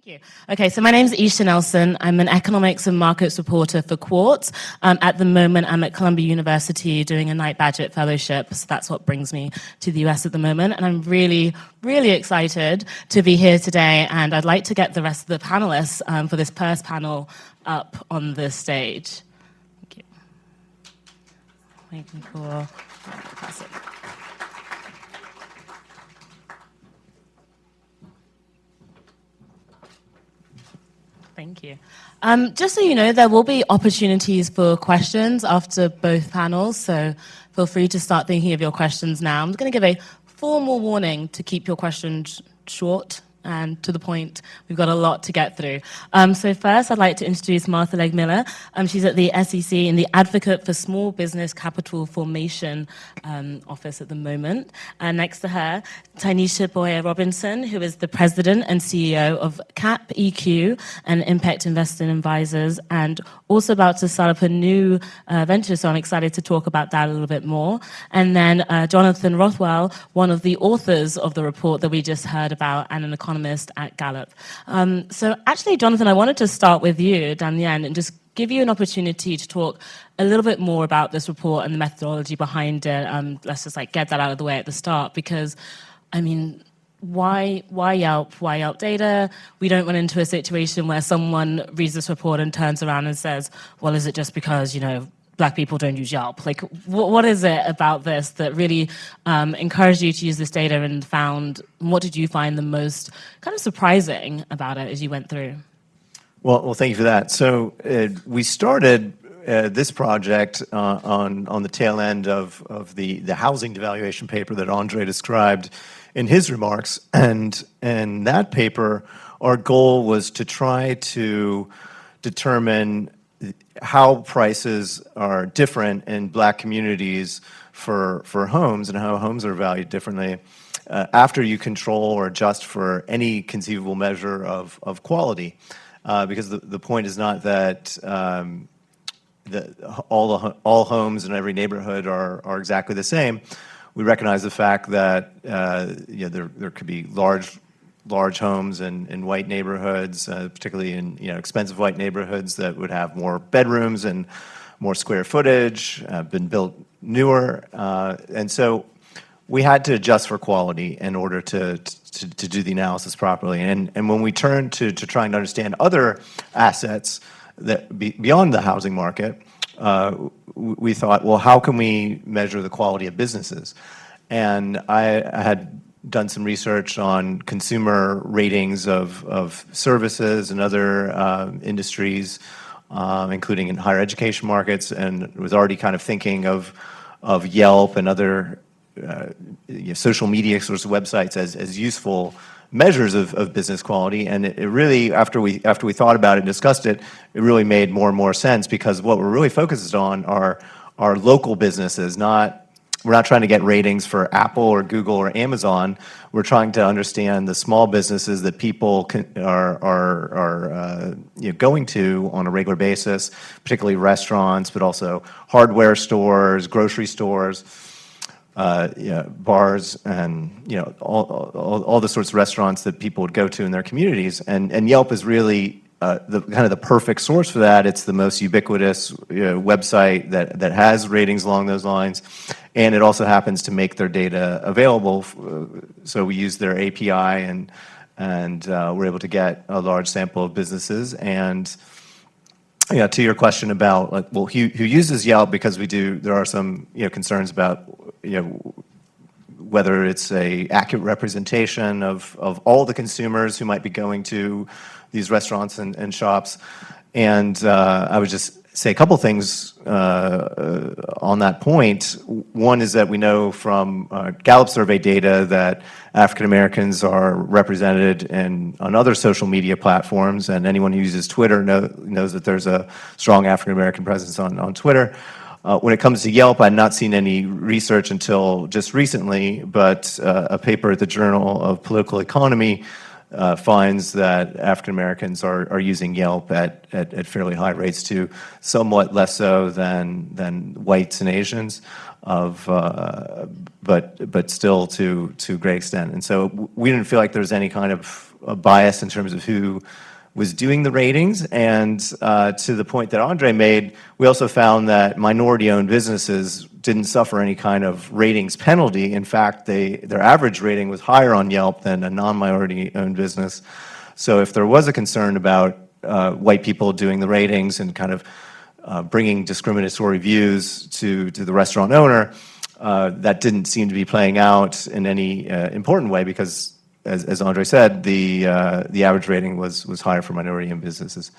Thank you. Okay, so my name is Isha Nelson. I'm an economics and markets reporter for Quartz. At the moment, I'm at Columbia University doing a Knight Bagehot Fellowship, so that's what brings me to the US at the moment. And I'm really, really excited to be here today, and I'd like to get the rest of the panelists for this first panel up on the stage. Thank you. Waiting for... Thank you. Just so you know, there will be opportunities for questions after both panels, so feel free to start thinking of your questions now. I'm going to give a formal warning to keep your questions short and to the point. We've got a lot to get through. So first, I'd like to introduce Martha Legg-Miller. She's at the SEC in the Advocate for Small Business Capital Formation office at the moment. Next to her, Tanisha Boyea-Robinson, who is the president and CEO of CAP EQ and Impact Investing Advisors, and also about to start up a new venture, so I'm excited to talk about that a little bit more. And then Jonathan Rothwell, one of the authors of the report that we just heard about, and an economist at Gallup. So actually, Jonathan, I wanted to start with you, Danielle, and just give you an opportunity to talk a little bit more about this report and the methodology behind it. Let's just get that out of the way at the start, because, I mean, why Yelp? Why Yelp data? We don't run into a situation where someone reads this report and turns around and says, well, is it just because, Black people don't use Yelp? What is it about this that really encouraged you to use this data and what did you find the most kind of surprising about it as you went through? Well, thank you for that. So we started this project on the tail end of the housing devaluation paper that Andre described in his remarks. And in that paper, our goal was to try to determine how prices are different in Black communities for homes and how homes are valued differently after you control or adjust for any conceivable measure of quality. Because the point is not that all homes in every neighborhood are exactly the same. We recognize the fact that there could be large homes in white neighborhoods, particularly in expensive white neighborhoods that would have more bedrooms and more square footage, been built newer, and so we had to adjust for quality in order to do the analysis properly. And when we turned to trying to understand other assets that beyond the housing market, we thought, well, how can we measure the quality of businesses? And I had done some research on consumer ratings of services and other industries, including in higher education markets, and was already kind of thinking of Yelp and other social media sorts of websites as useful measures of business quality. And it really, after we thought about it and discussed it, it really made more and more sense, because what we're really focused on are local businesses, we're not trying to get ratings for Apple or Google or Amazon. We're trying to understand the small businesses that people are going to on a regular basis, particularly restaurants, but also hardware stores, grocery stores, bars, and all the sorts of restaurants that people would go to in their communities. And Yelp is really the perfect source for that. It's the most ubiquitous website that has ratings along those lines, and it also happens to make their data available. So we use their API, and we're able to get a large sample of businesses. And to your question about who uses Yelp, because there are some concerns about whether it's a accurate representation of all the consumers who might be going to these restaurants and shops. And I would just say a couple things on that point. One is that we know from Gallup survey data that African Americans are represented on other social media platforms, and anyone who uses Twitter knows that there's a strong African American presence on Twitter. When it comes to Yelp, I've not seen any research until just recently, but a paper at the Journal of Political Economy finds that African Americans are using Yelp at fairly high rates too, somewhat less so than whites and Asians. but still to a great extent. And so we didn't feel like there was any kind of a bias in terms of who was doing the ratings. And to the point that Andre made, we also found that minority-owned businesses didn't suffer any kind of ratings penalty. In fact, their average rating was higher on Yelp than a non-minority-owned business. So if there was a concern about white people doing the ratings and kind of bringing discriminatory views to the restaurant owner, that didn't seem to be playing out in any important way because, as Andre said, the average rating was higher for minority-owned businesses.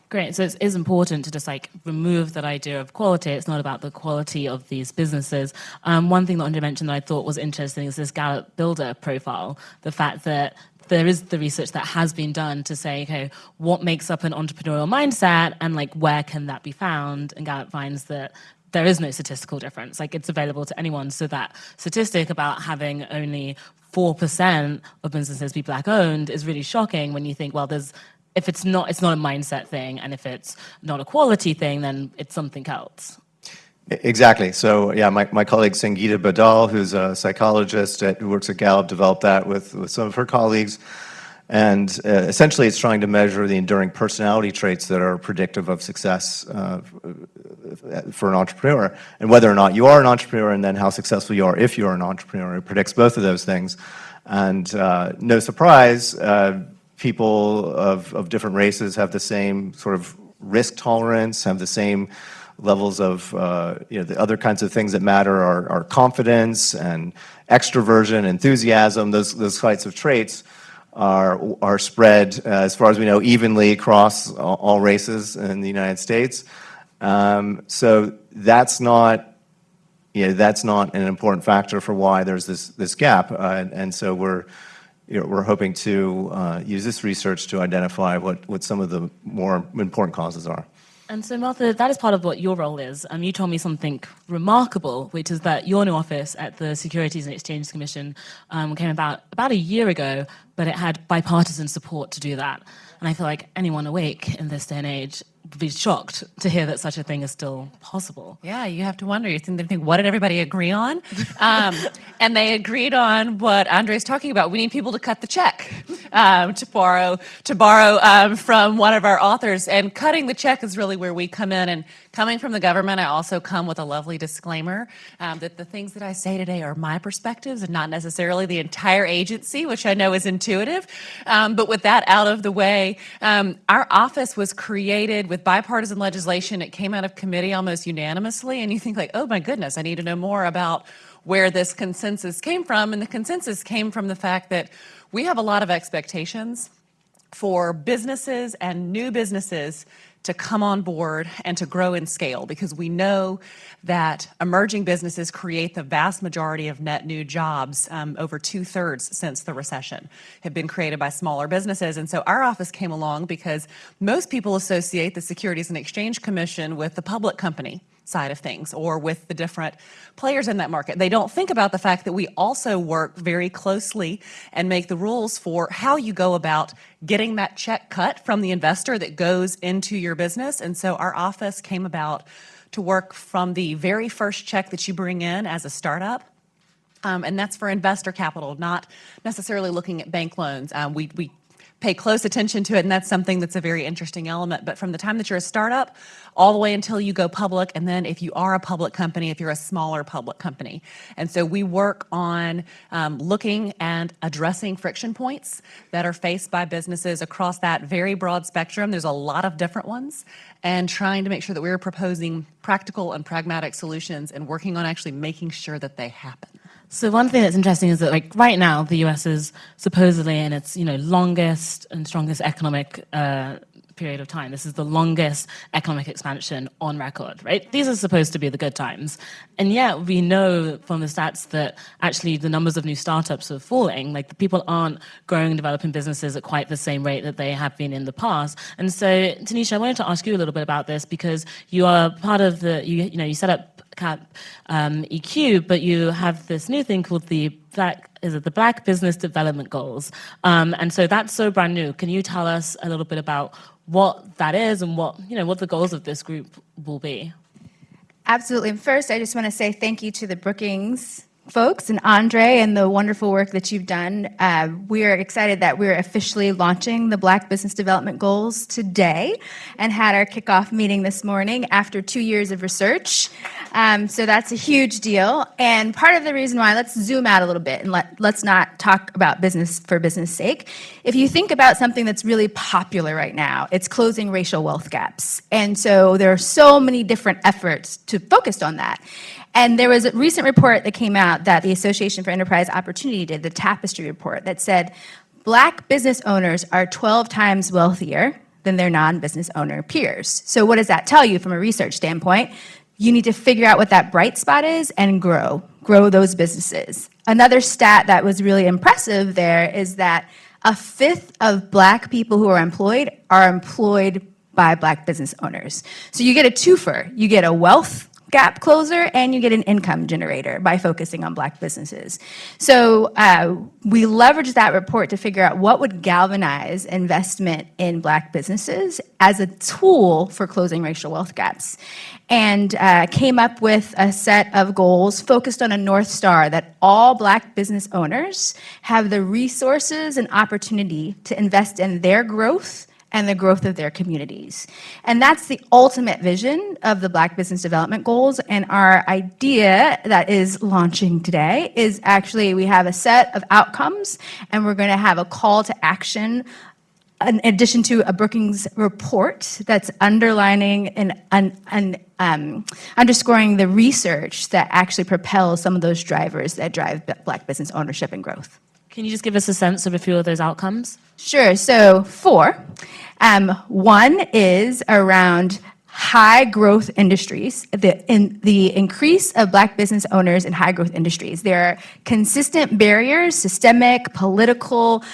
Great. So it is important to just remove that idea of quality. It's not about the quality of these businesses. One thing that Andre mentioned that I thought was interesting is this Gallup builder profile. The fact that there is the research that has been done to say, okay, what makes up an entrepreneurial mindset and where can that be found? And Gallup finds that there is no statistical difference. It's available to anyone. So that statistic about having only 4% of businesses be black owned is really shocking when you think, well, if it's not a mindset thing, and if it's not a quality thing, then it's something else. Exactly. So yeah, my colleague Sangeeta Badal, who's a psychologist who works at Gallup, developed that with some of her colleagues. And essentially it's trying to measure the enduring personality traits that are predictive of success for an entrepreneur, and whether or not you are an entrepreneur, and then how successful you are if you're an entrepreneur. It predicts both of those things. And no surprise, people of different races have the same sort of risk tolerance, have the same levels of, the other kinds of things that matter are confidence and extroversion, enthusiasm. Those types of traits are spread, as far as we know, evenly across all races in the United States. So that's not an important factor for why there's this gap. And so we're hoping to use this research to identify what some of the more important causes are. And so, Martha, that is part of what your role is. You told me something remarkable, which is that your new office at the Securities and Exchange Commission came about a year ago, but it had bipartisan support to do that. And I feel like anyone awake in this day and age would be shocked to hear that such a thing is still possible. Yeah, you have to wonder. You think, what did everybody agree on? And they agreed on what Andre's talking about. We need people to cut the check, to borrow from one of our authors. And cutting the check is really where we come in. And coming from the government, I also come with a lovely disclaimer that the things that I say today are my perspectives and not necessarily the entire agency, which I know is intuitive. But with that out of the way, our office was created with bipartisan legislation. It came out of committee almost unanimously. And you think oh my goodness, I need to know more about where this consensus came from. And the consensus came from the fact that we have a lot of expectations for businesses and new businesses to come on board and to grow in scale, because we know that emerging businesses create the vast majority of net new jobs. Over 2/3 since the recession have been created by smaller businesses. And so our office came along because most people associate the Securities and Exchange Commission with the public company side of things, or with the different players in that market. They don't think about the fact that we also work very closely and make the rules for how you go about getting that check cut from the investor that goes into your business. And so our office came about to work from the very first check that you bring in as a startup. And that's for investor capital, not necessarily looking at bank loans. We pay close attention to it, and that's something that's a very interesting element. But from the time that you're a startup all the way until you go public, and then if you are a public company, if you're a smaller public company. And so we work on looking and addressing friction points that are faced by businesses across that very broad spectrum. There's a lot of different ones, and trying to make sure that we're proposing practical and pragmatic solutions and working on actually making sure that they happen. So one thing that's interesting is that right now the US is supposedly in its longest and strongest economic period of time. This is the longest economic expansion on record, right? These are supposed to be the good times. And yet we know from the stats that actually the numbers of new startups are falling. The people aren't growing and developing businesses at quite the same rate that they have been in the past. And so, Tanisha, I wanted to ask you a little bit about this, because you are part of you set up EQ, but you have this new thing called the Black Business Development Goals. And so that's so brand new. Can you tell us a little bit about what that is and what the goals of this group will be? Absolutely. First, I just want to say thank you to the Brookings folks and Andre and the wonderful work that you've done. We are excited that we're officially launching the Black Business Development Goals today and had our kickoff meeting this morning after 2 years of research. So that's a huge deal. And part of the reason why, let's zoom out a little bit and let's not talk about business for business sake. If you think about something that's really popular right now, it's closing racial wealth gaps. And so there are so many different efforts to focus on that. And there was a recent report that came out that the Association for Enterprise Opportunity did, the Tapestry report, that said Black business owners are 12 times wealthier than their non-business owner peers. So what does that tell you from a research standpoint? You need to figure out what that bright spot is and grow those businesses. Another stat that was really impressive there is that a fifth of Black people who are employed by Black business owners. So you get a twofer. You get a wealth gap closer, and you get an income generator by focusing on Black businesses. So we leveraged that report to figure out what would galvanize investment in Black businesses as a tool for closing racial wealth gaps, and came up with a set of goals focused on a North Star that all Black business owners have the resources and opportunity to invest in their growth and the growth of their communities. And that's the ultimate vision of the Black Business Development Goals. And our idea that is launching today is actually we have a set of outcomes, and we're going to have a call to action in addition to a Brookings report that's underlining and underscoring the research that actually propels some of those drivers that drive Black business ownership and growth. Can you just give us a sense of a few of those outcomes? Sure. So 4. One is around high growth industries, the increase of Black business owners in high growth industries. There are consistent barriers, systemic, political,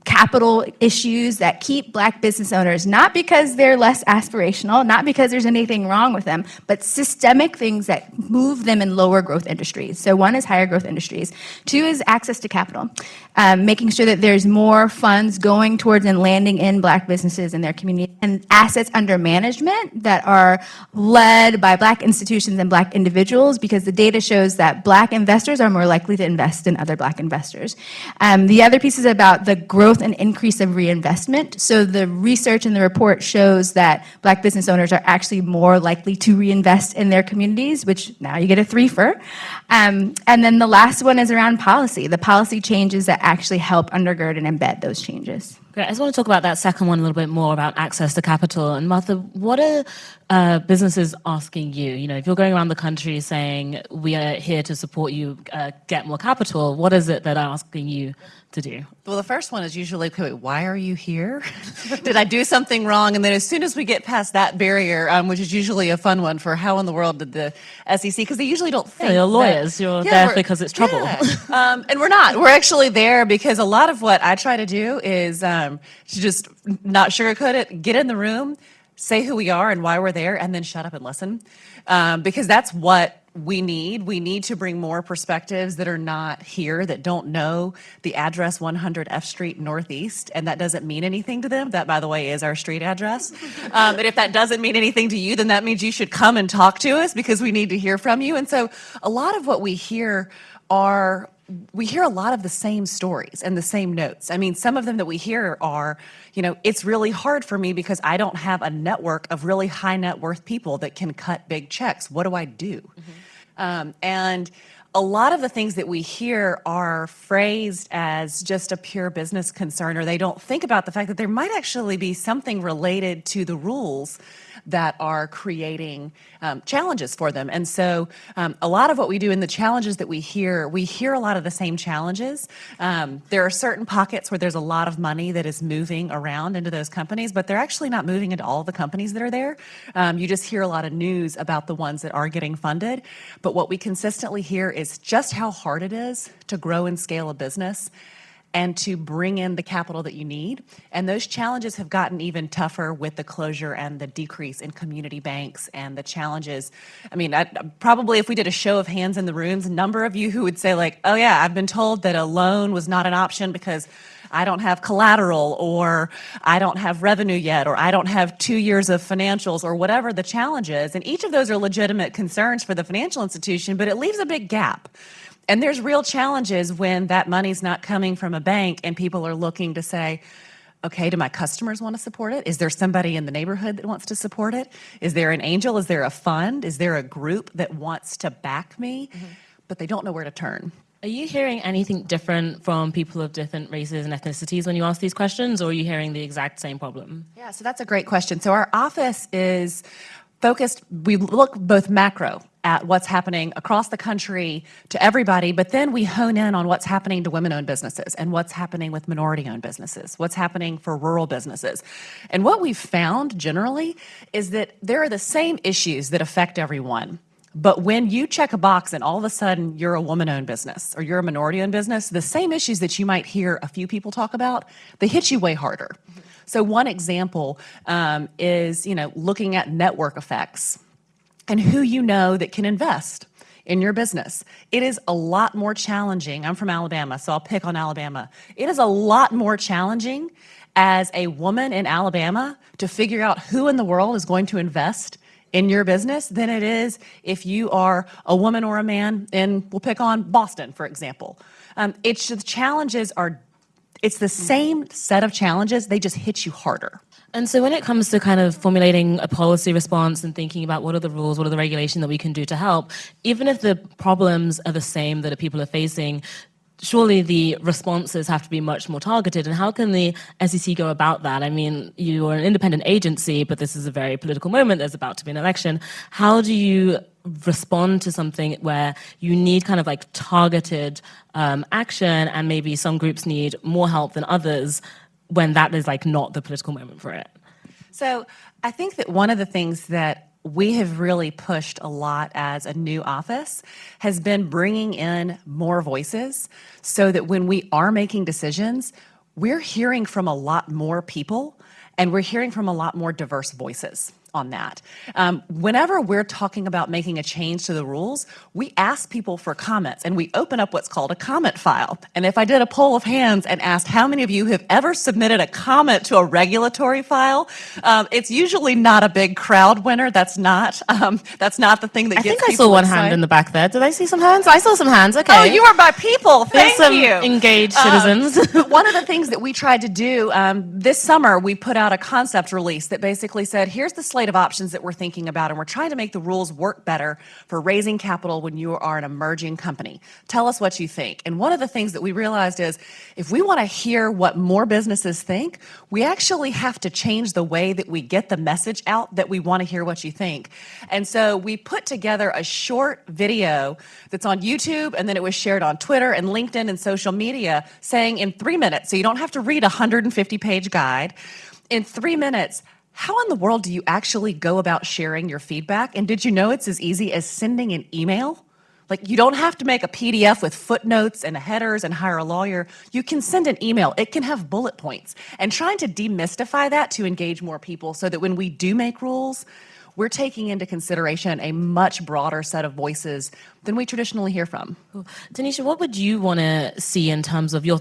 capital issues that keep Black business owners, not because they're less aspirational, not because there's anything wrong with them, but systemic things that move them in lower growth industries. So 1 is higher growth industries. 2 is access to capital, making sure that there's more funds going towards and landing in Black businesses in their community, and assets under management that are led by Black institutions and Black individuals, because the data shows that Black investors are more likely to invest than other Black investors. The other piece is about the growth and increase of reinvestment. So the research in the report shows that Black business owners are actually more likely to reinvest in their communities, which now you get a 3-fer. And then the last one is around policy, the policy changes that actually help undergird and embed those changes. Great. I just want to talk about that second one a little bit more, about access to capital. And Martha, what are businesses asking you? You know, if you're going around the country saying, we are here to support you, get more capital, what is it that they're asking you to do? Well, the first one is usually, okay, wait, why are you here? Did I do something wrong? And then as soon as we get past that barrier, which is usually a fun one for how in the world did the SEC, because they usually don't think you're lawyers, you're there because it's trouble. Yeah. And we're not. We're actually there because a lot of what I try to do is to just not sugarcoat it, get in the room, say who we are and why we're there, and then shut up and listen. Because that's what we need. We need to bring more perspectives that are not here, that don't know the address 100 F Street Northeast, and that doesn't mean anything to them. That, by the way, is our street address. And if that doesn't mean anything to you, then that means you should come and talk to us, because we need to hear from you. And so a lot of what we hear a lot of the same stories and the same notes. I mean, some of them that we hear are, you know, it's really hard for me because I don't have a network of really high net worth people that can cut big checks. What do I do? And a lot of the things that we hear are phrased as just a pure business concern, or they don't think about the fact that there might actually be something related to the rules that are creating challenges for them. And so a lot of what we do in the challenges that we hear a lot of the same challenges. There are certain pockets where there's a lot of money that is moving around into those companies, but they're actually not moving into all the companies that are there. You just hear a lot of news about the ones that are getting funded. But what we consistently hear is just how hard it is to grow and scale a business and to bring in the capital that you need. And those challenges have gotten even tougher with the closure and the decrease in community banks and the challenges. I mean, probably if we did a show of hands in the rooms, a number of you who would say like, oh yeah, I've been told that a loan was not an option because I don't have collateral, or I don't have revenue yet, or I don't have 2 years of financials, or whatever the challenge is. And each of those are legitimate concerns for the financial institution, but it leaves a big gap. And there's real challenges when that money's not coming from a bank and people are looking to say, okay, do my customers want to support it? Is there somebody in the neighborhood that wants to support it? Is there an angel? Is there a fund? Is there a group that wants to back me? But they don't know where to turn. Are you hearing anything different from people of different races and ethnicities when you ask these questions, or are you hearing the exact same problem? Yeah, so that's a great question. So our office is focused, we look both macro at what's happening across the country to everybody, but then we hone in on what's happening to women-owned businesses and what's happening with minority-owned businesses, what's happening for rural businesses. And what we've found generally is that there are the same issues that affect everyone. But when you check a box and all of a sudden you're a woman-owned business or you're a minority-owned business, the same issues that you might hear a few people talk about, they hit you way harder. So one example is, looking at network effects and who you know that can invest in your business. It is a lot more challenging. I'm from Alabama, so I'll pick on Alabama. It is a lot more challenging as a woman in Alabama to figure out who in the world is going to invest in your business than it is if you are a woman or a man in, we'll pick on Boston, for example. It's the same set of challenges, they just hit you harder. And so when it comes to kind of formulating a policy response and thinking about what are the rules, what are the regulations that we can do to help, even if the problems are the same that people are facing, surely the responses have to be much more targeted. And how can the SEC go about that? I mean, you are an independent agency, but this is a very political moment. There's about to be an election. How do you respond to something where you need kind of like targeted action, and maybe some groups need more help than others when that is like not the political moment for it? So I think that one of the things that we have really pushed a lot as a new office has been bringing in more voices so that when we are making decisions, we're hearing from a lot more people and we're hearing from a lot more diverse voices on that. Whenever we're talking about making a change to the rules, we ask people for comments and we open up what's called a comment file. And if I did a poll of hands and asked how many of you have ever submitted a comment to a regulatory file, it's usually not a big crowd winner. That's not the thing that gets people I think I saw one hand in the back there. Did I see some hands? I saw some hands. Okay. Oh, you are my people. Thank There's some you. engaged citizens. But one of the things that we tried to do this summer, we put out a concept release that basically said, here's the slate of options that we're thinking about, and we're trying to make the rules work better for raising capital when you are an emerging company. Tell us what you think. And one of the things that we realized is if we want to hear what more businesses think, we actually have to change the way that we get the message out that we want to hear what you think. And so we put together a short video that's on YouTube, and then it was shared on Twitter and LinkedIn and social media saying in 3 minutes, so you don't have to read a 150-page guide, in 3 minutes, how in the world do you actually go about sharing your feedback? And did you know it's as easy as sending an email? Like, you don't have to make a PDF with footnotes and headers and hire a lawyer. You can send an email. It can have bullet points. And trying to demystify that to engage more people so that when we do make rules, we're taking into consideration a much broader set of voices than we traditionally hear from. Tanisha, what would you want to see in terms of you're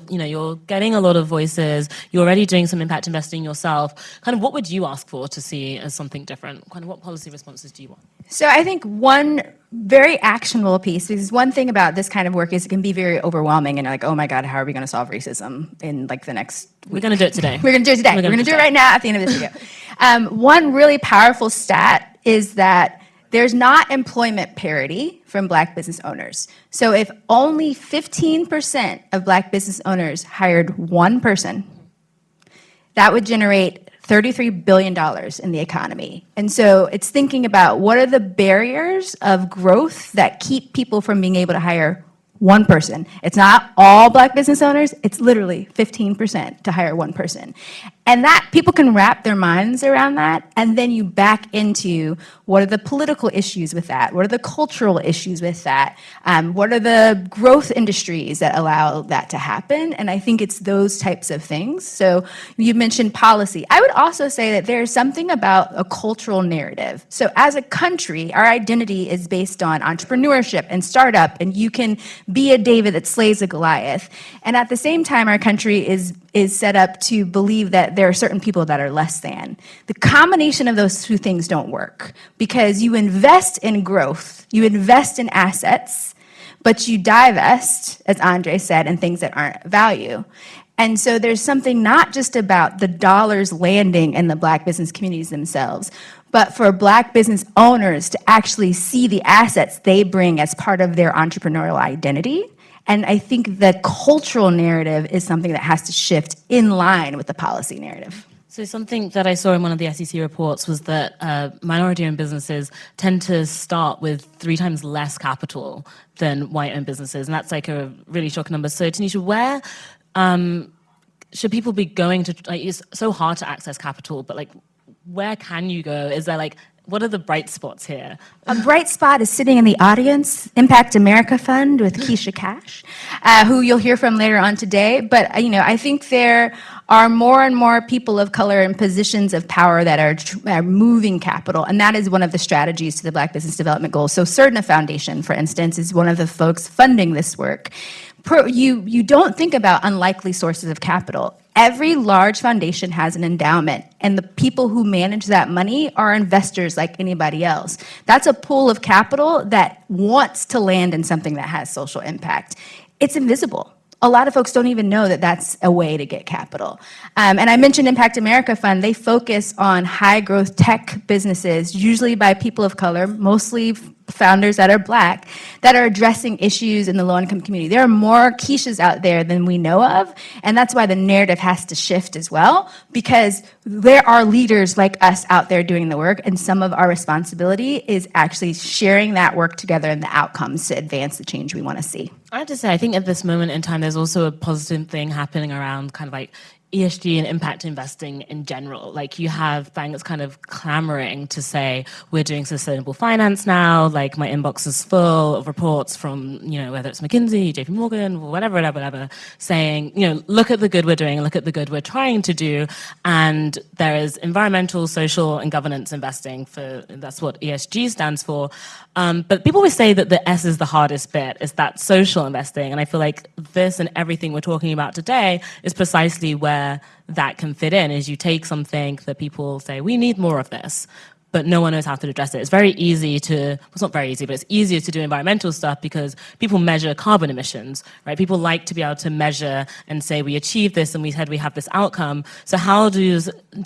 getting a lot of voices, you're already doing some impact investing yourself. Kind of what would you ask for to see as something different? Kind of what policy responses do you want? So I think one very actionable piece, because one thing about this kind of work is it can be very overwhelming and like, oh my God, how are we going to solve racism in like the next week? We're going to do it today. We're going to do it today. We're going to do it right now at the end of this video. One really powerful stat is that there's not employment parity from Black business owners. So if only 15% of Black business owners hired one person, that would generate $33 billion in the economy. And so it's thinking about what are the barriers of growth that keep people from being able to hire one person. It's not all Black business owners, it's literally 15% to hire one person. And that people can wrap their minds around that, and then you back into what are the political issues with that? What are the cultural issues with that? What are the growth industries that allow that to happen? And I think it's those types of things. So you mentioned policy. I would also say that there's something about a cultural narrative. So as a country, our identity is based on entrepreneurship and startup, and you can be a David that slays a Goliath. And at the same time, our country is set up to believe that there are certain people that are less than. The combination of those two things don't work because you invest in growth, you invest in assets, but you divest, as Andre said, in things that aren't value. And so there's something not just about the dollars landing in the Black business communities themselves, but for Black business owners to actually see the assets they bring as part of their entrepreneurial identity. And I think the cultural narrative is something that has to shift in line with the policy narrative. So something that I saw in one of the SEC reports was that minority-owned businesses tend to start with 3 times less capital than white-owned businesses, and that's like a really shocking number. So Tanisha, where should people be going to? Like, it's so hard to access capital, but like, where can you go? Is there like, what are the bright spots here? A bright spot is sitting in the audience, Impact America Fund with Keisha Cash, who you'll hear from later on today. But I think there are more and more people of color in positions of power that are moving capital, and that is one of the strategies to the Black Business Development Goals. So Cerna Foundation, for instance, is one of the folks funding this work. You don't think about unlikely sources of capital. Every large foundation has an endowment, and the people who manage that money are investors like anybody else. That's a pool of capital that wants to land in something that has social impact. It's invisible. A lot of folks don't even know that that's a way to get capital. And I mentioned Impact America Fund. They focus on high-growth tech businesses, usually by people of color, mostly founders that are Black, that are addressing issues in the low-income community. There are more Keishas out there than we know of, and that's why the narrative has to shift as well, because there are leaders like us out there doing the work, and some of our responsibility is actually sharing that work together and the outcomes to advance the change we want to see. I have to say, I think at this moment in time, there's also a positive thing happening around kind of like ESG and impact investing in general. Like, you have banks kind of clamoring to say, we're doing sustainable finance now, like my inbox is full of reports from, whether it's McKinsey, JP Morgan, whatever, saying, look at the good we're doing, look at the good we're trying to do. And there is environmental, social, and governance investing that's what ESG stands for. But people always say that the S is the hardest bit, is that social investing. And I feel like this and everything we're talking about today is precisely where that can fit in, is you take something that people say, we need more of this, but no one knows how to address it. It's very easy it's not very easy, but it's easier to do environmental stuff because people measure carbon emissions, right? People like to be able to measure and say, we achieved this and we said we have this outcome. So how do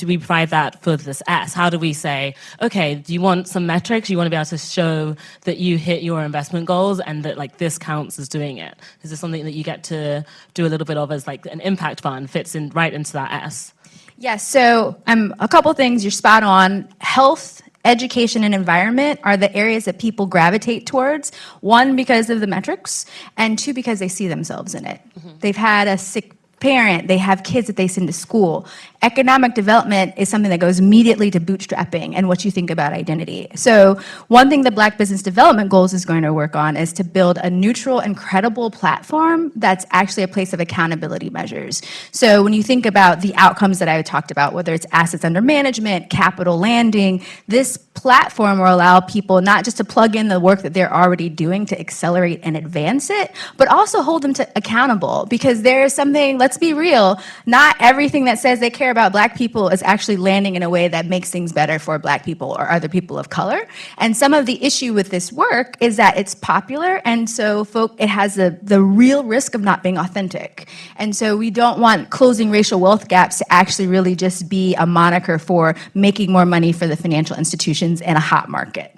we provide that for this S? How do we say, okay, do you want some metrics? You want to be able to show that you hit your investment goals and that like this counts as doing it? Is this something that you get to do a little bit of as like an impact fund fits in right into that S? Yes, so a couple things, you're spot on. Health, education, and environment are the areas that people gravitate towards. 1, because of the metrics, and 2, because they see themselves in it. Mm-hmm. They've had a sick parent, they have kids that they send to school. Economic development is something that goes immediately to bootstrapping and what you think about identity. So one thing the Black Business Development Goals is going to work on is to build a neutral and credible platform that's actually a place of accountability measures. So when you think about the outcomes that I talked about, whether it's assets under management, capital landing, this platform will allow people not just to plug in the work that they're already doing to accelerate and advance it, but also hold them to accountable, because there is something, let's be real, not everything that says they care about Black people is actually landing in a way that makes things better for Black people or other people of color. And some of the issue with this work is that it's popular, and so it has the real risk of not being authentic. And so we don't want closing racial wealth gaps to actually really just be a moniker for making more money for the financial institutions in a hot market.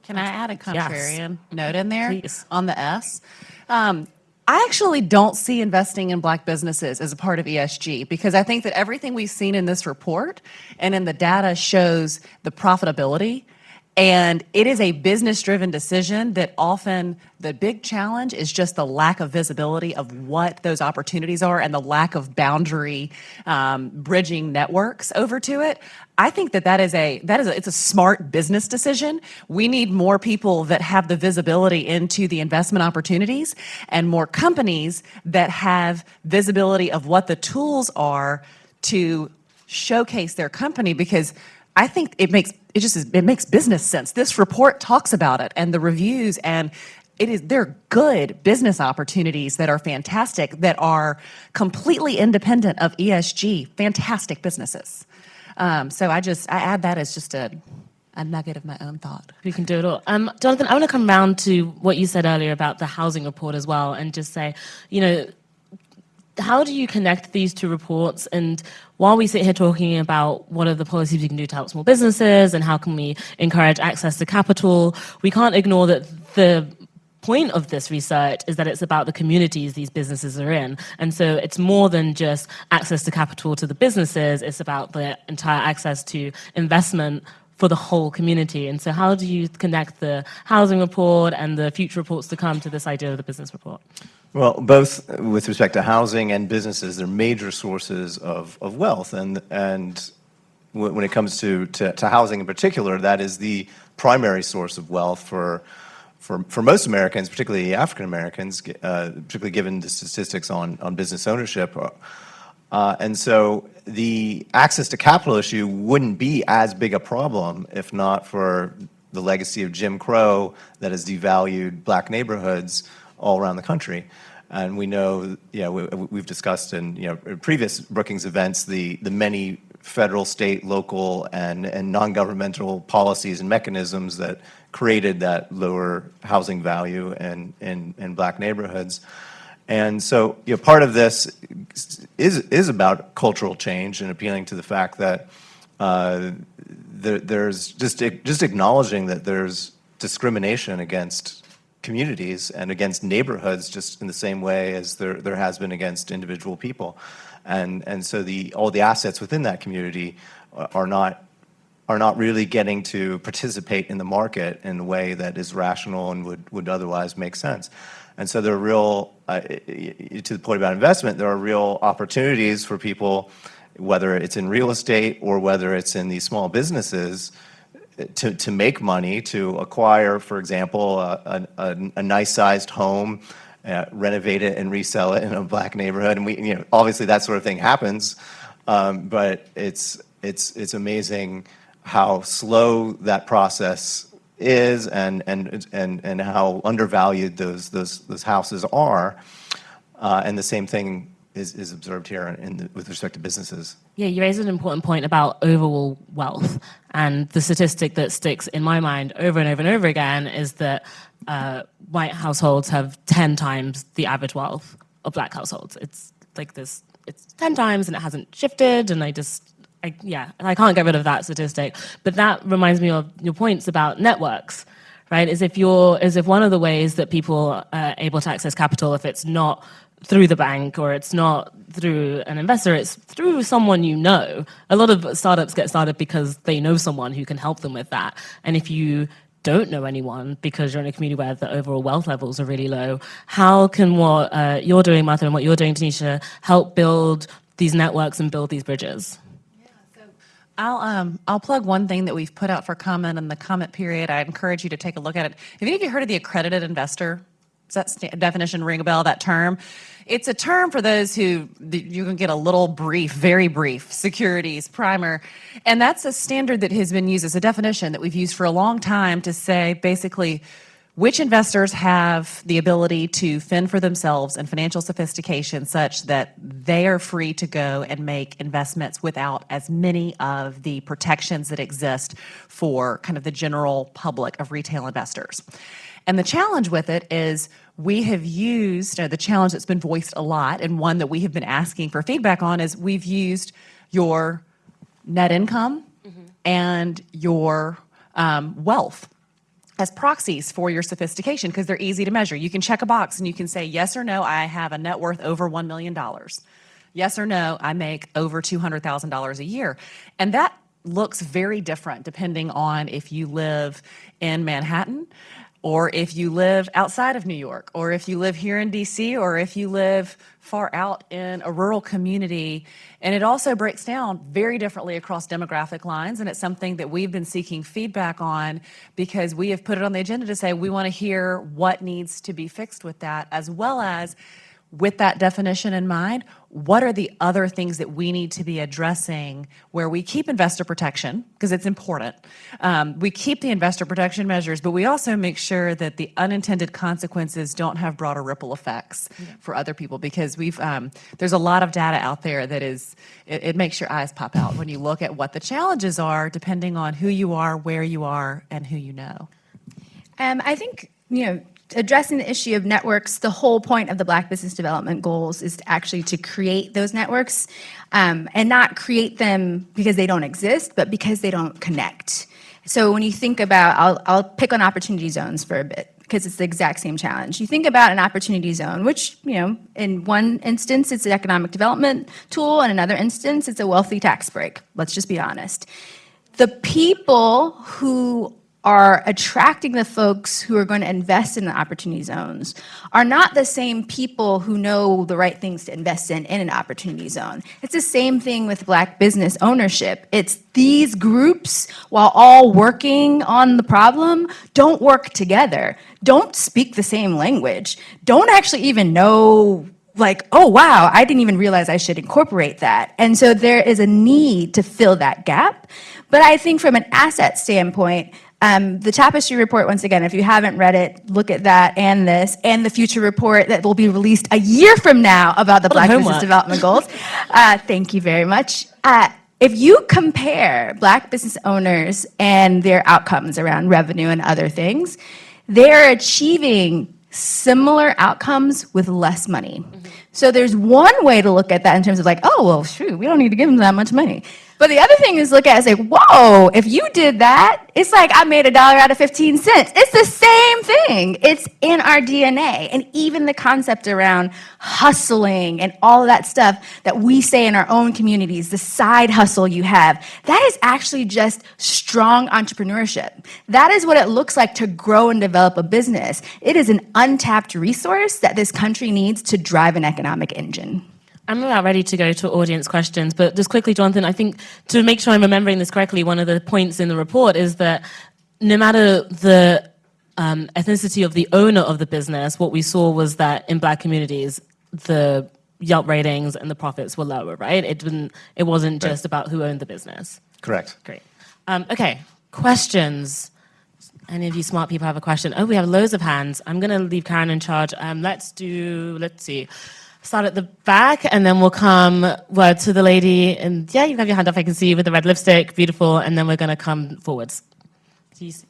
Can I add a contrarian note in there? Please. On the S? I actually don't see investing in Black businesses as a part of ESG, because I think that everything we've seen in this report and in the data shows the profitability And it is a business-driven decision that often the big challenge is just the lack of visibility of what those opportunities are and the lack of boundary bridging networks over to it. I think it's a smart business decision. We need more people that have the visibility into the investment opportunities and more companies that have visibility of what the tools are to showcase their company, because I think it makes business sense. This report talks about it and the reviews, and they're good business opportunities that are fantastic, that are completely independent of ESG, fantastic businesses. So I add that as just a nugget of my own thought. We can do it all. Jonathan, I want to come round to what you said earlier about the housing report as well, and just say, how do you connect these two reports? And while we sit here talking about what are the policies we can do to help small businesses and how can we encourage access to capital, we can't ignore that the point of this research is that it's about the communities these businesses are in. And so it's more than just access to capital to the businesses, it's about the entire access to investment for the whole community. And so how do you connect the housing report and the future reports to come to this idea of the business report? Well, both with respect to housing and businesses, they're major sources of wealth. And when it comes to housing in particular, that is the primary source of wealth for most Americans, particularly African Americans, particularly given the statistics on business ownership. And so the access to capital issue wouldn't be as big a problem if not for the legacy of Jim Crow that has devalued black neighborhoods all around the country. And we know, we've discussed in previous Brookings events the many federal, state, local, and non-governmental policies and mechanisms that created that lower housing value in black neighborhoods. And so, part of this is about cultural change and appealing to the fact that there's just acknowledging that there's discrimination against communities and against neighborhoods just in the same way as there has been against individual people. And so all the assets within that community are not really getting to participate in the market in a way that is rational and would otherwise make sense. And so there are real, to the point about investment, there are real opportunities for people, whether it's in real estate or whether it's in these small businesses, to make money, to acquire, for example, a nice-sized home, renovate it and resell it in a black neighborhood. And obviously that sort of thing happens, but it's amazing how slow that process is and how undervalued those houses are. And the same thing is observed here with respect to businesses. Yeah, you raised an important point about overall wealth. And the statistic that sticks in my mind over and over and over again is that white households have 10 times the average wealth of black households. It's like this, it's 10 times and it hasn't shifted, and I can't get rid of that statistic. But that reminds me of your points about networks, right? As if one of the ways that people are able to access capital, if it's not through the bank or it's not through an investor, it's through someone you know. A lot of startups get started because they know someone who can help them with that. And if you don't know anyone because you're in a community where the overall wealth levels are really low, how can what you're doing, Martha, and what you're doing, Tanisha, help build these networks and build these bridges? I'll plug one thing that we've put out for comment in the comment period. I encourage you to take a look at it. Have any of you heard of the accredited investor? Does that definition ring a bell, that term? It's a term for those who you can get a little brief, very brief, securities primer. And that's a standard that has been used as a definition that we've used for a long time to say basically which investors have the ability to fend for themselves and financial sophistication such that they are free to go and make investments without as many of the protections that exist for kind of the general public of retail investors. And the challenge with it is we have used, the challenge that's been voiced a lot and one that we have been asking for feedback on is we've used your net income and your wealth as proxies for your sophistication because they're easy to measure. You can check a box and you can say, yes or no, I have a net worth over $1 million. Yes or no, I make over $200,000 a year. And that looks very different depending on if you live in Manhattan, or if you live outside of New York, or if you live here in DC, or if you live far out in a rural community. And it also breaks down very differently across demographic lines, and it's something that we've been seeking feedback on because we have put it on the agenda to say we want to hear what needs to be fixed with that, as well as, with that definition in mind, what are the other things that we need to be addressing where we keep investor protection, because it's important. We keep the investor protection measures, but we also make sure that the unintended consequences don't have broader ripple effects for other people, because there's a lot of data out there that it makes your eyes pop out when you look at what the challenges are depending on who you are, where you are, and who you know. I think, addressing the issue of networks, the whole point of the Black Business Development Goals is actually to create those networks, and not create them because they don't exist, but because they don't connect. So when you think about, I'll pick on opportunity zones for a bit, because it's the exact same challenge. You think about an opportunity zone, which, in one instance, it's an economic development tool, and in another instance, it's a wealthy tax break. Let's just be honest. The people who are attracting the folks who are going to invest in the opportunity zones are not the same people who know the right things to invest in an opportunity zone. It's the same thing with Black business ownership. It's these groups, while all working on the problem, don't work together, don't speak the same language, don't actually even know, like, oh, wow, I didn't even realize I should incorporate that. And so there is a need to fill that gap. But I think from an asset standpoint, the Tapestry report, once again, if you haven't read it, look at that and this, and the future report that will be released a year from now about the Black Business Development Goals. Thank you very much. If you compare Black business owners and their outcomes around revenue and other things, they're achieving similar outcomes with less money. So there's one way to look at that in terms of like, oh, well, shoot, we don't need to give them that much money. But the other thing is look at it and say, whoa, if you did that, it's like I made $1 out of 15 cents. It's the same thing. It's in our DNA. And even the concept around hustling and all of that stuff that we say in our own communities, the side hustle you have, that is actually just strong entrepreneurship. That is what it looks like to grow and develop a business. It is an untapped resource that this country needs to drive an economic engine. I'm about ready to go to audience questions, but just quickly, Jonathan, I think to make sure I'm remembering this correctly, one of the points in the report is that no matter the ethnicity of the owner of the business, what we saw was that in Black communities, the Yelp ratings and the profits were lower, right? It wasn't just about who owned the business. Correct. Great. Okay, questions. Any of you smart people have a question? Oh, we have loads of hands. I'm going to leave Karen in charge. Let's see. Start at the back, and then we'll come to the lady. And yeah, you have your hand up, I can see, with the red lipstick. Beautiful. And then we're going to come forwards. Please.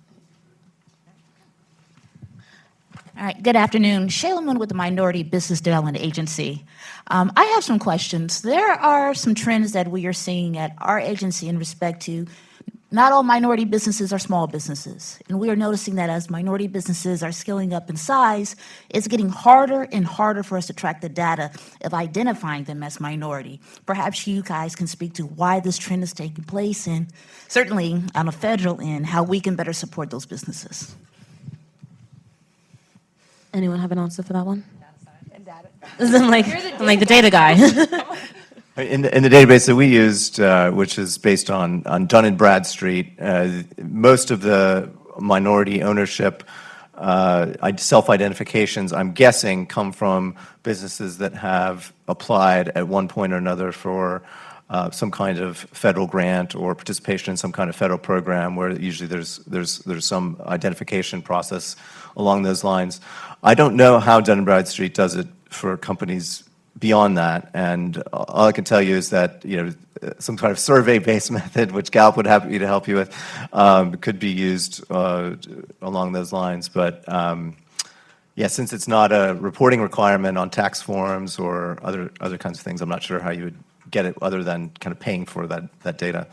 All right, good afternoon. Shayla Moon with the Minority Business Development Agency. I have some questions. There are some trends that we are seeing at our agency in respect to not all minority businesses are small businesses. And we are noticing that as minority businesses are scaling up in size, it's getting harder and harder for us to track the data of identifying them as minority. Perhaps you guys can speak to why this trend is taking place, and certainly on a federal end, how we can better support those businesses. Anyone have an answer for that one? I'm like the data guy. In the database that we used, which is based on Dun & Bradstreet, most of the minority ownership self-identifications, I'm guessing, come from businesses that have applied at one point or another for some kind of federal grant or participation in some kind of federal program, where usually there's some identification process along those lines. I don't know how Dun & Bradstreet does it for companies beyond that, and all I can tell you is that some kind of survey-based method, which Gallup would have to help you with, could be used along those lines. But yeah, since it's not a reporting requirement on tax forms or other kinds of things, I'm not sure how you would get it other than kind of paying for that data.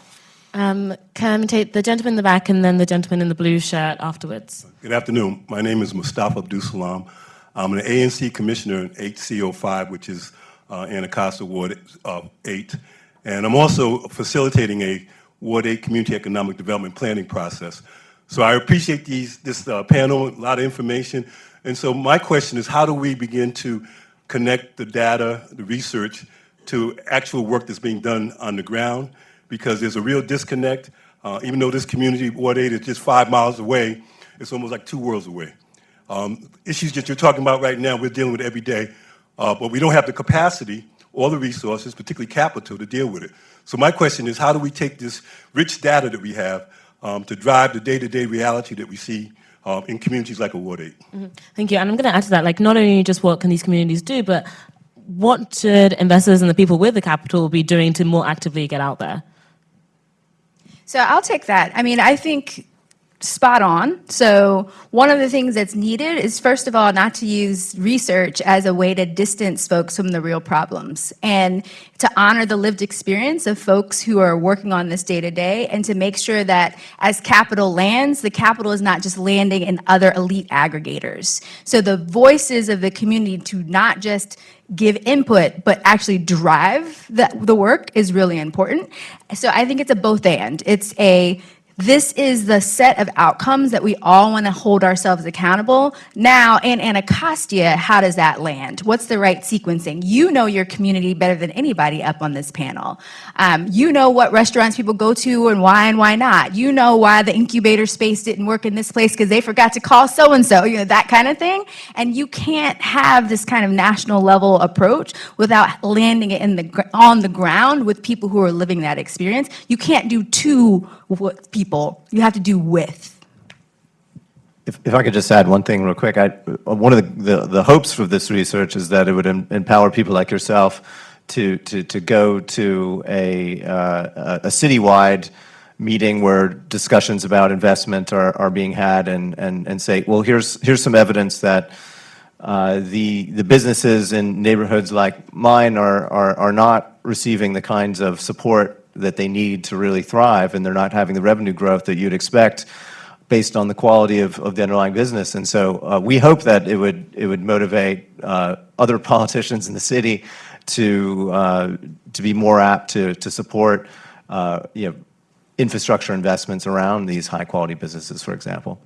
Can I take the gentleman in the back and then the gentleman in the blue shirt afterwards? Good afternoon. My name is Mustafa Abdul-Salam. I'm an ANC commissioner in HC05, which is Anacostia Ward 8. And I'm also facilitating a Ward 8 community economic development planning process. So I appreciate this panel, a lot of information. And so my question is, how do we begin to connect the data, the research, to actual work that's being done on the ground? Because there's a real disconnect. Even though this community, Ward 8, is just 5 miles away, it's almost like 2 worlds away. Issues that you're talking about right now, we're dealing with every day, but we don't have the capacity or the resources, particularly capital, to deal with it. So my question is, how do we take this rich data that we have to drive the day-to-day reality that we see in communities like Ward 8? Thank you. And I'm going to add to that, like, not only just what can these communities do, but what should investors and the people with the capital be doing to more actively get out there? So I'll take that. I mean, I think spot on. So one of the things that's needed is, first of all, not to use research as a way to distance folks from the real problems, and to honor the lived experience of folks who are working on this day to day, and to make sure that as capital lands, the capital is not just landing in other elite aggregators. So the voices of the community to not just give input, but actually drive the work is really important. So I think it's a both and. This is the set of outcomes that we all want to hold ourselves accountable. Now, in Anacostia, how does that land? What's the right sequencing? You know your community better than anybody up on this panel. You know what restaurants people go to and why not. You know why the incubator space didn't work in this place because they forgot to call so-and-so, that kind of thing. And you can't have this kind of national level approach without landing it on the ground with people who are living that experience. You can't do to people, you have to do with. If I could just add one thing real quick, one of the hopes for this research is that it would empower people like yourself to go to a citywide meeting where discussions about investment are being had, and say, well, here's some evidence that the businesses in neighborhoods like mine are not receiving the kinds of support that they need to really thrive, and they're not having the revenue growth that you'd expect based on the quality of the underlying business. And so we hope that it would motivate other politicians in the city to be more apt to support infrastructure investments around these high quality businesses, for example.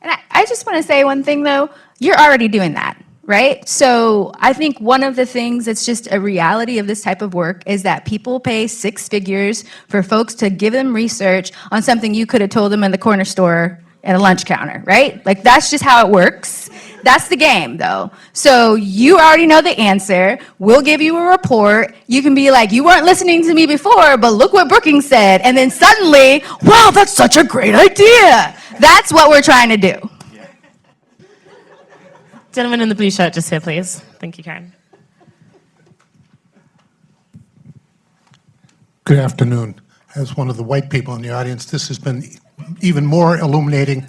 And I just want to say one thing, though. You're already doing that, right? So I think one of the things that's just a reality of this type of work is that people pay 6 figures for folks to give them research on something you could have told them in the corner store at a lunch counter, right? Like, that's just how it works. That's the game, though. So you already know the answer. We'll give you a report. You can be like, you weren't listening to me before, but look what Brookings said. And then suddenly, wow, that's such a great idea. That's what we're trying to do. Gentleman in the blue shirt just here, please. Thank you, Karen. Good afternoon. As one of the white people in the audience, this has been even more illuminating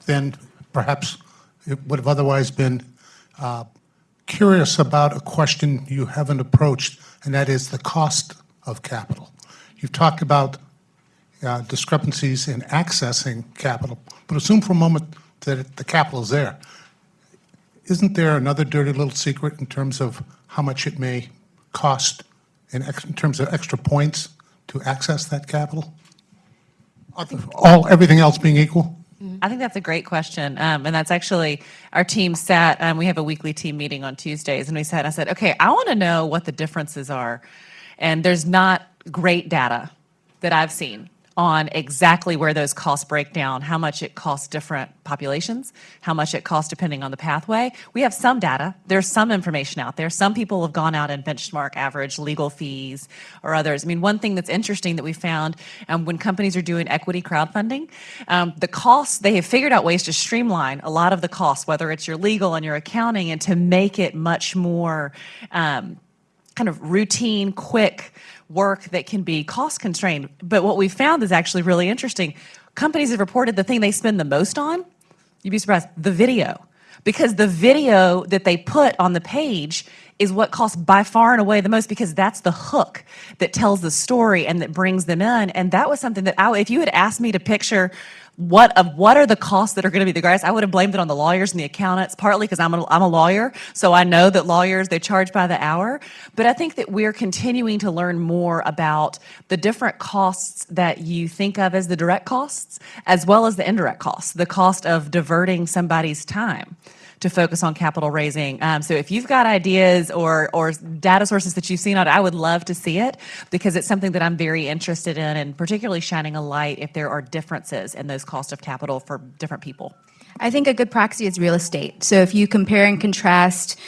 than perhaps it would have otherwise been. Curious about a question you haven't approached, and that is the cost of capital. You've talked about discrepancies in accessing capital, but assume for a moment that the capital is there. Isn't there another dirty little secret in terms of how much it may cost in terms of extra points to access that capital? Everything else being equal? I think that's a great question. And that's actually, our team sat, we have a weekly team meeting on Tuesdays, and we sat and I said, okay, I want to know what the differences are. And there's not great data that I've seen on exactly where those costs break down, how much it costs different populations, how much it costs depending on the pathway. We have some data. There's some information out there. Some people have gone out and benchmark average legal fees or others. I mean, one thing that's interesting that we found when companies are doing equity crowdfunding, the costs, they have figured out ways to streamline a lot of the costs, whether it's your legal and your accounting, and to make it much more kind of routine, quick work that can be cost constrained. But what we found is actually really interesting. Companies have reported the thing they spend the most on, you'd be surprised, the video. Because the video that they put on the page is what costs by far and away the most, because that's the hook that tells the story and that brings them in. And that was something that if you had asked me to picture what are the costs that are going to be the greatest? I would have blamed it on the lawyers and the accountants, partly because I'm a lawyer, so I know that lawyers, they charge by the hour. But I think that we're continuing to learn more about the different costs that you think of as the direct costs, as well as the indirect costs, the cost of diverting somebody's time to focus on capital raising. So if you've got ideas or data sources that you've seen on it, I would love to see it, because it's something that I'm very interested in, and particularly shining a light if there are differences in those costs of capital for different people. I think a good proxy is real estate. So if you compare and contrast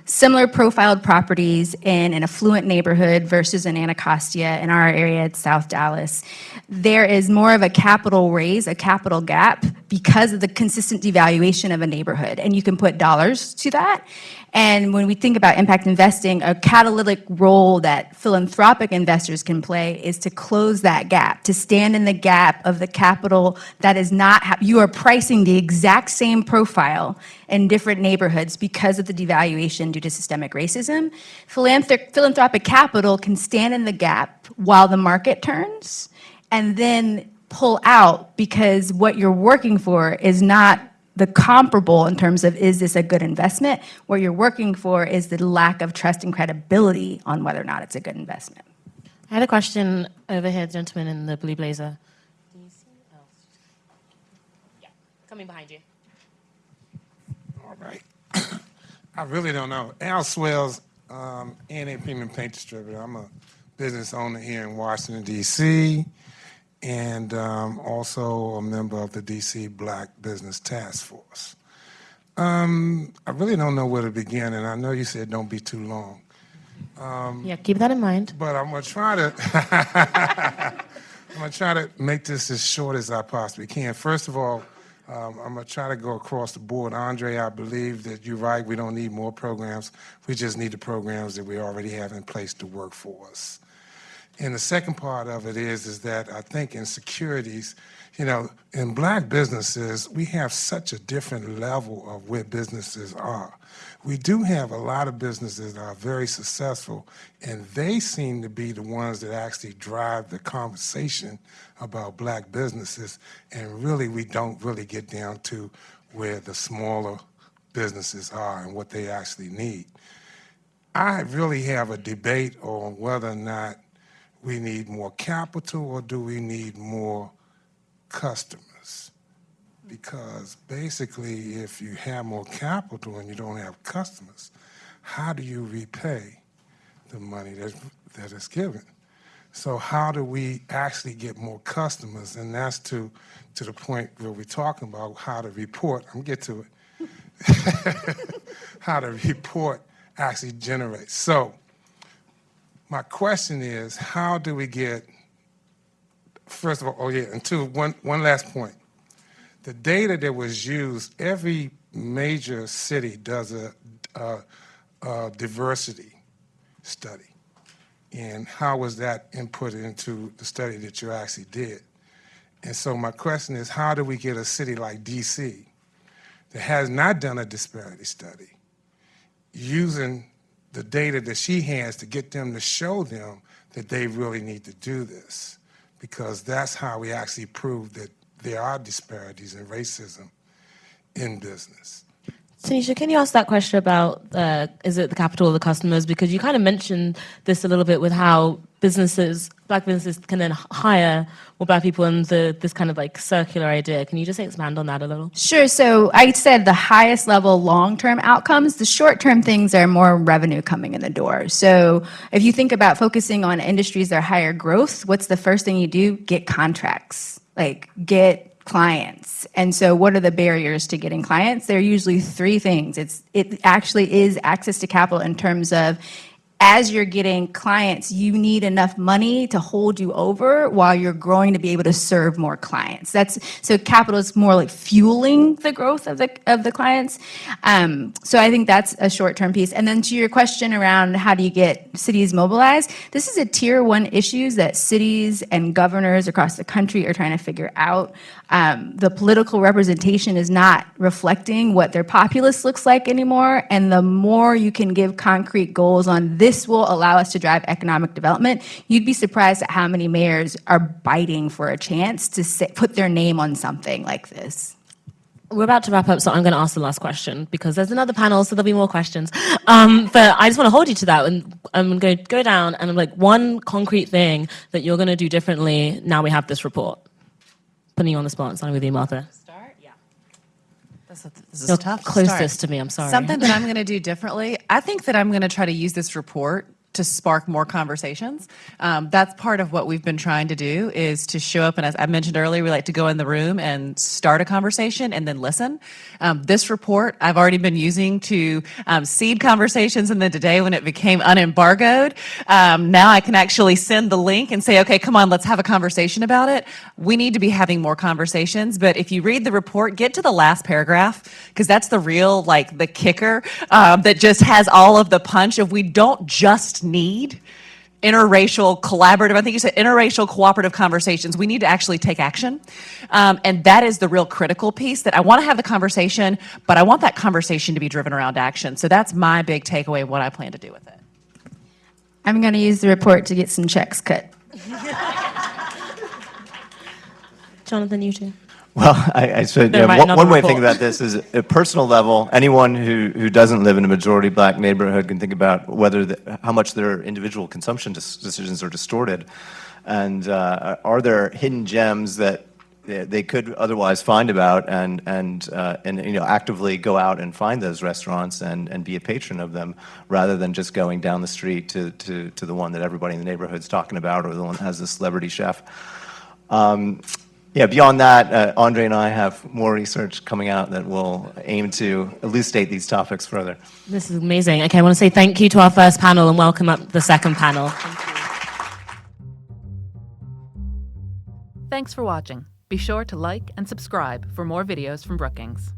similar profiled properties in an affluent neighborhood versus in Anacostia, in our area at South Dallas, there is more of a capital raise, a capital gap, because of the consistent devaluation of a neighborhood. And you can put dollars to that. And when we think about impact investing, a catalytic role that philanthropic investors can play is to close that gap, to stand in the gap of the capital that is not, you are pricing the exact same profile in different neighborhoods because of the devaluation due to systemic racism. Philanthropic capital can stand in the gap while the market turns, and then pull out, because what you're working for is not the comparable in terms of, is this a good investment? What you're working for is the lack of trust and credibility on whether or not it's a good investment. I had a question over here, gentleman in the blue blazer. Do you see? Oh. Yeah, coming behind you. All right. I really don't know. Al Swells, A&A Premium Paint Distributor. I'm a business owner here in Washington, D.C., and also a member of the D.C. Black Business Task Force. I really don't know where to begin, and I know you said don't be too long. Yeah, keep that in mind. But I'm gonna try to make this as short as I possibly can. First of all, I'm gonna try to go across the board. Andre, I believe that you're right. We don't need more programs. We just need the programs that we already have in place to work for us. And the second part of it is that I think in securities, in black businesses, we have such a different level of where businesses are. We do have a lot of businesses that are very successful, and they seem to be the ones that actually drive the conversation about black businesses, and really we don't really get down to where the smaller businesses are and what they actually need. I really have a debate on whether or not we need more capital or do we need more customers? Because basically, if you have more capital and you don't have customers, how do you repay the money that is given? So how do we actually get more customers? And that's to the point where we're talking about how to report. I'm going to get to it. How to report actually generates. So my question is, how do we get, first of all, one last point. The data that was used, every major city does a diversity study. And how was that inputted into the study that you actually did? And so my question is, how do we get a city like DC that has not done a disparity study using the data that she has to get them to show them that they really need to do this? Because that's how we actually prove that there are disparities in racism in business. Tanisha, can you ask that question about, is it the capital of the customers? Because you kind of mentioned this a little bit with how black businesses can then hire more black people and this kind of like circular idea. Can you just expand on that a little? Sure. So I said the highest level long-term outcomes, the short-term things are more revenue coming in the door. So if you think about focusing on industries that are higher growth, what's the first thing you do? Get contracts, like get clients. And so what are the barriers to getting clients? There are usually three things. It actually is access to capital in terms of, as you're getting clients, you need enough money to hold you over while you're growing to be able to serve more clients. So capital is more like fueling the growth of the clients. So I think that's a short-term piece. And then to your question around how do you get cities mobilized, this is a tier 1 issue that cities and governors across the country are trying to figure out. The political representation is not reflecting what their populace looks like anymore. And the more you can give concrete goals on this will allow us to drive economic development. You'd be surprised at how many mayors are biting for a chance to put their name on something like this. We're about to wrap up, so I'm going to ask the last question because there's another panel, so there'll be more questions. But I just want to hold you to that, and I'm going to go down and I'm like, one concrete thing that you're going to do differently now we have this report. Putting you on the spot, starting with you, Martha. Start? Yeah. This is You're tough. closest to me, I'm sorry. Something that I'm going to do differently. I think that I'm going to try to use this report to spark more conversations. That's part of what we've been trying to do, is to show up, and as I mentioned earlier, we like to go in the room and start a conversation and then listen. This report I've already been using to seed conversations, and then today when it became unembargoed, now I can actually send the link and say, okay, come on, let's have a conversation about it. We need to be having more conversations, but if you read the report, get to the last paragraph, because that's the real, like, the kicker that just has all of the punch of, we don't just need interracial collaborative, I think you said interracial cooperative conversations. We need to actually take action. And that is the real critical piece, that I want to have the conversation, but I want that conversation to be driven around action. So that's my big takeaway of what I plan to do with it. I'm going to use the report to get some checks cut. Jonathan, you too. Well, I said, There might not one be way to think report. about this is, at a personal level, anyone who doesn't live in a majority black neighborhood can think about how much their individual consumption decisions are distorted. And are there hidden gems that they could otherwise find about and actively go out and find those restaurants and be a patron of them, rather than just going down the street to the one that everybody in the neighborhood's talking about, or the one that has the celebrity chef. Yeah, beyond that, Andre and I have more research coming out that will aim to elucidate these topics further. This is amazing. Okay, I want to say thank you to our first panel and welcome up the second panel. Thanks for watching. Be sure to like and subscribe for more videos from Brookings.